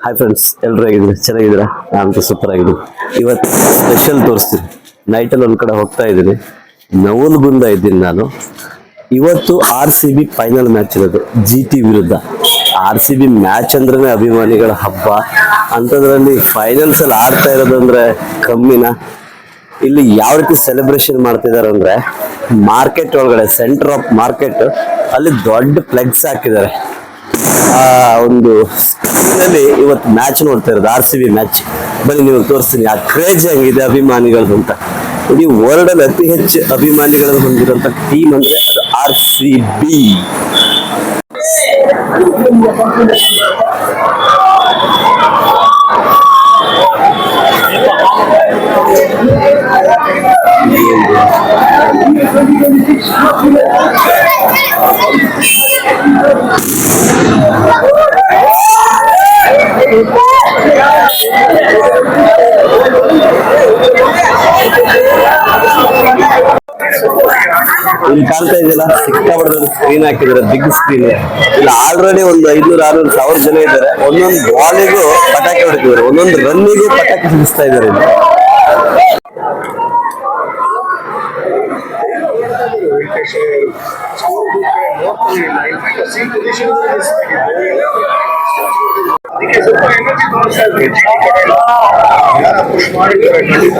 Hi friends, ಎಲ್ಲರೂ ಹೇಗಿದ್ರೆ ಚೆನ್ನಾಗಿದ್ದೀರಾ? ನಾನಂತೂ ಸೂಪರ್ ಆಗಿದ್ದೀನಿ. ಇವತ್ತು ಸ್ಪೆಷಲ್ ತೋರಿಸ್ತೀನಿ. ನೈಟಲ್ಲಿ ಒಂದು ಕಡೆ ಹೋಗ್ತಾ ಇದ್ದೀನಿ, ನವಲಗುಂದ ಇದ್ದೀನಿ ನಾನು. ಇವತ್ತು RCB ಫೈನಲ್ ಮ್ಯಾಚ್ ಇರೋದು GT ವಿರುದ್ಧ. RCB ಮ್ಯಾಚ್ ಅಂದ್ರೆ ಅಭಿಮಾನಿಗಳ ಹಬ್ಬ. ಅಂಥದ್ರಲ್ಲಿ ಫೈನಲ್ಸ್ ಅಲ್ಲಿ ಆಡ್ತಾ ಇರೋದು ಅಂದ್ರೆ ಕಮ್ಮಿನ. ಇಲ್ಲಿ ಯಾವ ರೀತಿ ಸೆಲೆಬ್ರೇಷನ್ ಮಾಡ್ತಿದ್ದಾರೆ ಅಂದ್ರೆ, ಮಾರ್ಕೆಟ್ ಒಳಗಡೆ, ಸೆಂಟರ್ ಆಫ್ ಮಾರ್ಕೆಟ್ ಅಲ್ಲಿ ದೊಡ್ಡ ಫ್ಲೆಕ್ಸ್ ಹಾಕಿದ್ದಾರೆ. ಆ ಒಂದು ಸ್ಕ್ರೀನಲ್ಲಿ ಇವತ್ತು ಮ್ಯಾಚ್ ನೋಡ್ತಾ ಇರೋದು, RCB ಮ್ಯಾಚ್. ಬನ್ನಿ ನೀವು ತೋರಿಸ್ತೀನಿ ಆ ಕ್ರೇಜ್ ಹೆಂಗಿದೆ ಅಭಿಮಾನಿಗಳದ್ದು ಅಂತ. ಇಡೀ ವರ್ಲ್ಡ್ ಅಲ್ಲಿ ಅತಿ ಹೆಚ್ಚು ಅಭಿಮಾನಿಗಳನ್ನು ಹೊಂದಿರುವಂತ ಟೀಮ್ ಅಂದ್ರೆ ಅದು RCB. ಇಲ್ಲಿ ಕಾಣ್ತಾ ಇದೆಯಲ್ಲ, ಸಿಕ್ಕಾಪಟ್ಟೆ ಸ್ಕ್ರೀನ್ ಹಾಕಿದ್ದಾರೆ, ಬಿಗ್ ಸ್ಕ್ರೀನ್. ಇಲ್ಲಿ ಆಲ್ರೆಡಿ ಒಂದು 500-600 ಜನ ಇದ್ದಾರೆ. ಒಂದೊಂದು ಬಾಲಿಗೂ ಪಟಾಕಿ ಹೊಡಿತಿದ್ದಾರೆ, ಒಂದೊಂದು ರನ್ನಿಗೂ ಪಟಾಕಿ ಸಿಡಿಸ್ತಾ ಇದ್ದಾರೆ ಇಲ್ಲಿ. ಪುಷ್ ಮಾಡಿದ್ದಾರೆ ಖಂಡಿತ.